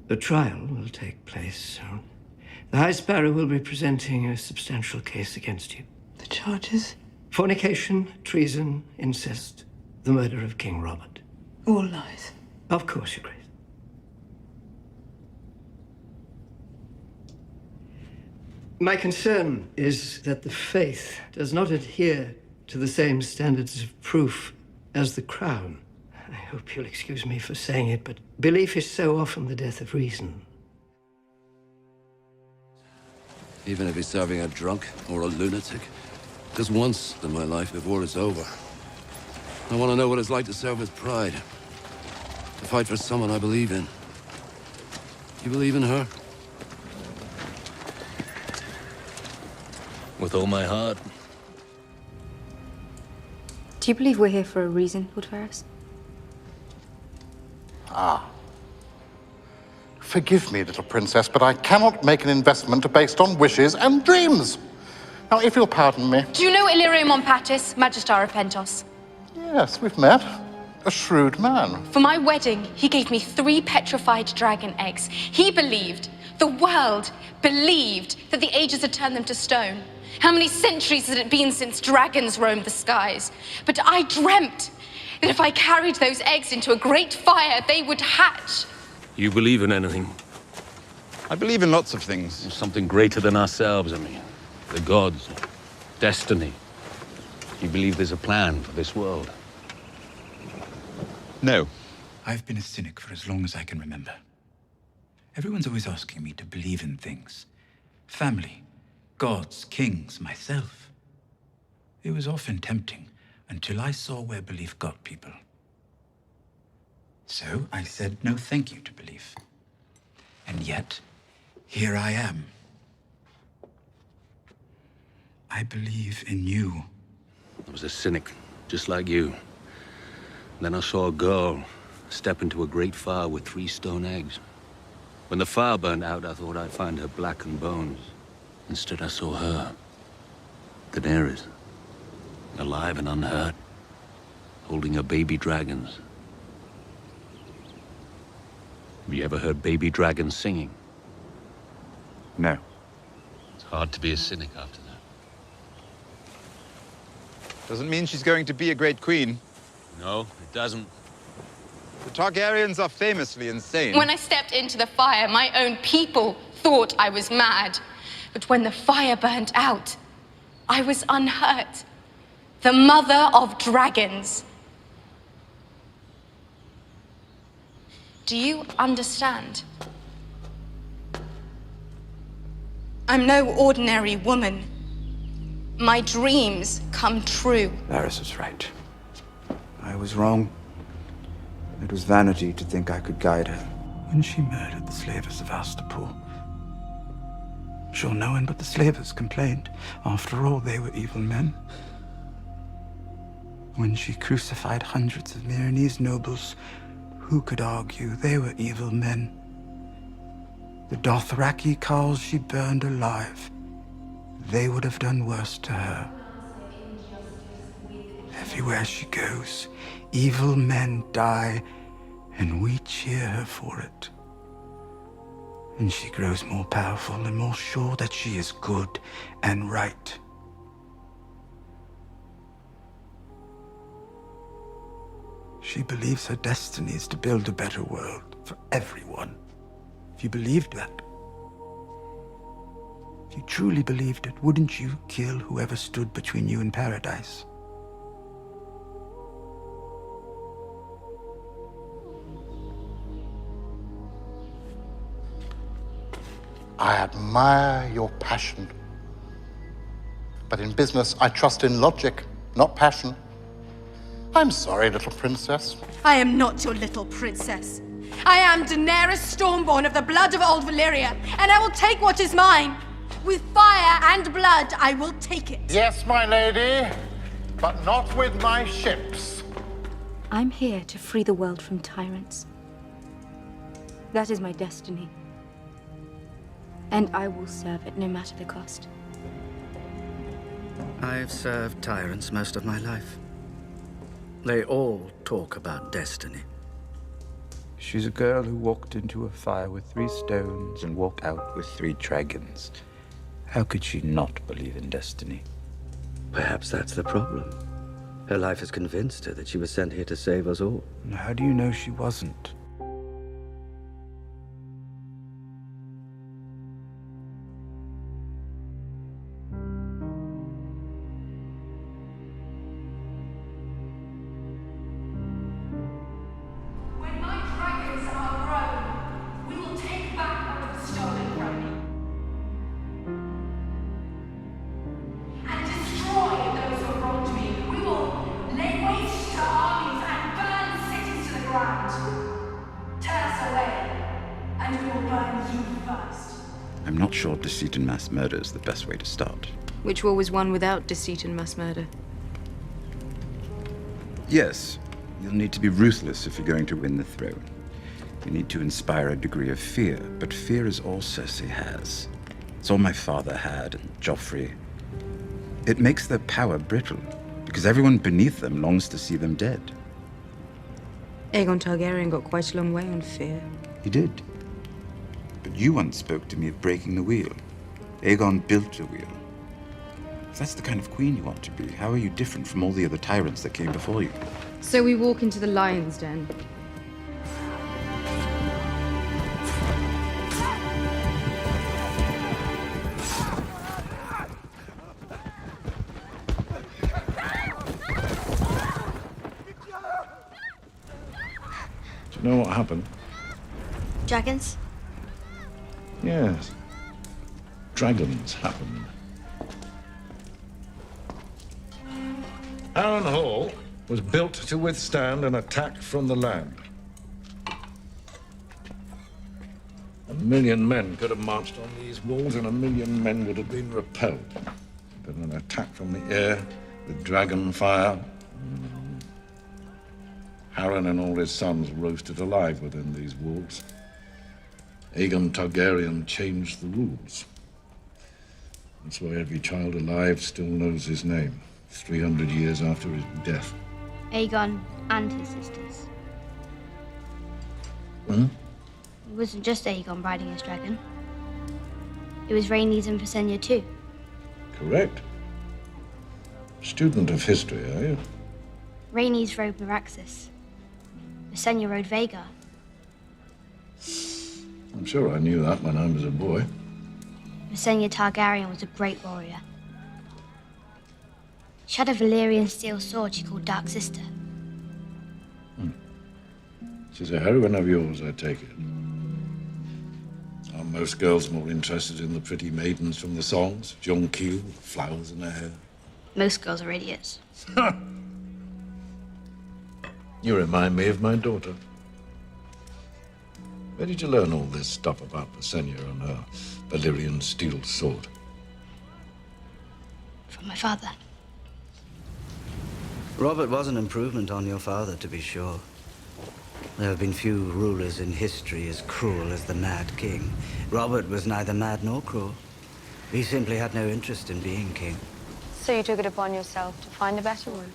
A trial will take place soon. The High Sparrow will be presenting a substantial case against you. The charges? Fornication, treason, incest, the murder of King Robert. All lies. Of course, Your Grace. My concern is that the faith does not adhere to the same standards of proof as the Crown. I hope you'll excuse me for saying it, but belief is so often the death of reason. Even if he's serving a drunk or a lunatic. Just once in my life before it's over. I want to know what it's like to serve with pride. To fight for someone I believe in. You believe in her? With all my heart. Do you believe we're here for a reason, Lord Varys? Forgive me, little princess, but I cannot make an investment based on wishes and dreams. Now, if you'll pardon me. Do you know Illyrio Monpatis, Magistar of Pentos? Yes, we've met. A shrewd man. For my wedding, he gave me 3 petrified dragon eggs. He believed, the world believed, that the ages had turned them to stone. How many centuries had it been since dragons roamed the skies? But I dreamt that if I carried those eggs into a great fire, they would hatch. You believe in anything? I believe in lots of things. Something greater than ourselves, I mean. The gods, destiny. You believe there's a plan for this world? No. I've been a cynic for as long as I can remember. Everyone's always asking me to believe in things. Family, gods, kings, myself. It was often tempting until I saw where belief got people. So I said no thank you to belief. And yet, here I am. I believe in you. I was a cynic, just like you. Then I saw a girl step into a great fire with 3 stone eggs. When the fire burned out, I thought I'd find her blackened bones. Instead, I saw her, Daenerys, alive and unhurt, holding her baby dragons. Have you ever heard baby dragons singing? No. It's hard to be a cynic after that. Doesn't mean she's going to be a great queen. No, it doesn't. The Targaryens are famously insane. When I stepped into the fire, my own people thought I was mad. But when the fire burnt out, I was unhurt. The mother of dragons. Do you understand? I'm no ordinary woman. My dreams come true. Varys was right. I was wrong. It was vanity to think I could guide her. When she murdered the slavers of Astapor, sure, no one but the slavers complained. After all, they were evil men. When she crucified hundreds of Myronese nobles, who could argue they were evil men? The Dothraki cows she burned alive, they would have done worse to her. Everywhere she goes, evil men die, and we cheer her for it. And she grows more powerful and more sure that she is good and right. She believes her destiny is to build a better world for everyone. If you believed that, if you truly believed it, wouldn't you kill whoever stood between you and paradise? I admire your passion. But in business, I trust in logic, not passion. I'm sorry, little princess. I am not your little princess. I am Daenerys Stormborn of the blood of old Valyria, and I will take what is mine. With fire and blood, I will take it. Yes, my lady, but not with my ships. I'm here to free the world from tyrants. That is my destiny. And I will serve it no matter the cost. I've served tyrants most of my life. They all talk about destiny. She's a girl who walked into a fire with 3 stones and walked out with 3 dragons. How could she not believe in destiny? Perhaps that's the problem. Her life has convinced her that she was sent here to save us all. And how do you know she wasn't? When my dragons are grown, we will take back what was stolen from me. And destroy those who have wronged me. We will lay waste to armies and burn cities to the ground. Turn us away, and we will burn you first. I'm not sure deceit and mass murder is the best way to start. Which war was won without deceit and mass murder? Yes, you'll need to be ruthless if you're going to win the throne. You need to inspire a degree of fear, but fear is all Cersei has. It's all my father had, and Joffrey. It makes their power brittle, because everyone beneath them longs to see them dead. Aegon Targaryen got quite a long way on fear. He did. But you once spoke to me of breaking the wheel. Aegon built a wheel. If that's the kind of queen you want to be, how are you different from all the other tyrants that came before you? So we walk into the lion's den. Do you know what happened? Dragons? Yes. Dragons happened. Harren Hall was built to withstand an attack from the land. 1 million men could have marched on these walls, and 1 million men would have been repelled. But an attack from the air with dragon fire, Harren and all his sons roasted alive within these walls. Aegon Targaryen changed the rules. That's why every child alive still knows his name, 300 years after his death. Aegon and his sisters. Hmm? It wasn't just Aegon riding his dragon. It was Rhaenys and Visenya too. Correct. Student of history, are you? Rhaenys rode Meraxus. Visenya rode Vhagar. I'm sure I knew that when I was a boy. Visenya Targaryen was a great warrior. She had a Valyrian steel sword she called Dark Sister. She's a heroine of yours, I take it. Are most girls more interested in the pretty maidens from the songs? Jonquil, flowers in her hair? Most girls are idiots. You remind me of my daughter. Where did you learn all this stuff about Visenya and her Valyrian steel sword? From my father. Robert was an improvement on your father, to be sure. There have been few rulers in history as cruel as the Mad King. Robert was neither mad nor cruel. He simply had no interest in being king. So you took it upon yourself to find a better one?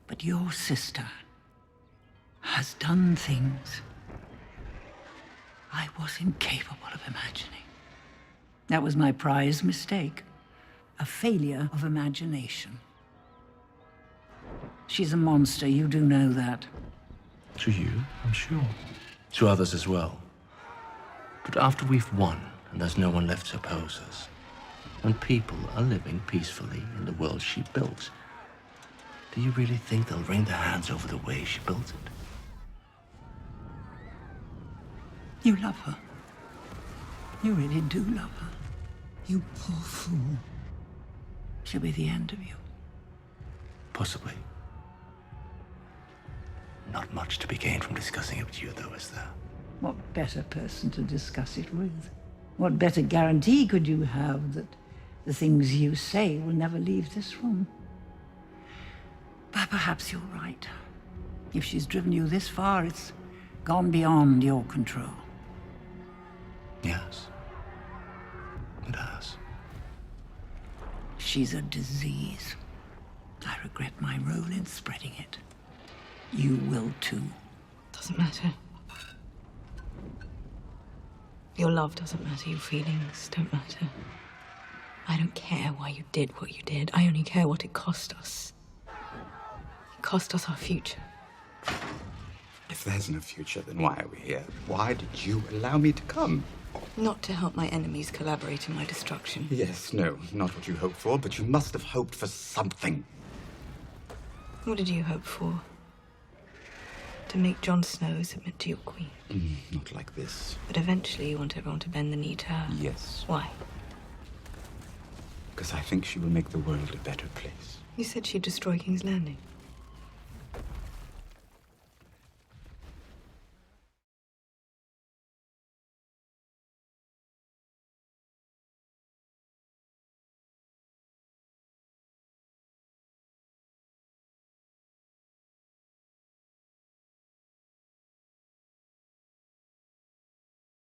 But your sister has done things I was incapable of imagining. That was my prize mistake. A failure of imagination. She's a monster, you do know that. To you, I'm sure. To others as well. But after we've won, and there's no one left to oppose us, when people are living peacefully in the world she built, do you really think they'll wring their hands over the way she built it? You love her. You really do love her. You poor fool. She'll be the end of you. Possibly. Not much to be gained from discussing it with you, though, is there? What better person to discuss it with? What better guarantee could you have that the things you say will never leave this room? But perhaps you're right. If she's driven you this far, it's gone beyond your control. Yes. It has. She's a disease. I regret my role in spreading it. You will too. Doesn't matter. Your love doesn't matter, your feelings don't matter. I don't care why you did what you did. I only care what it cost us. It cost us our future. If there's no future, then why are we here? Why did you allow me to come? Not to help my enemies collaborate in my destruction. Yes, no, not what you hoped for, but you must have hoped for something. What did you hope for? To make Jon Snow submit to your queen? Not like this. But eventually you want everyone to bend the knee to her. Yes. Why? Because I think she will make the world a better place. You said she'd destroy King's Landing.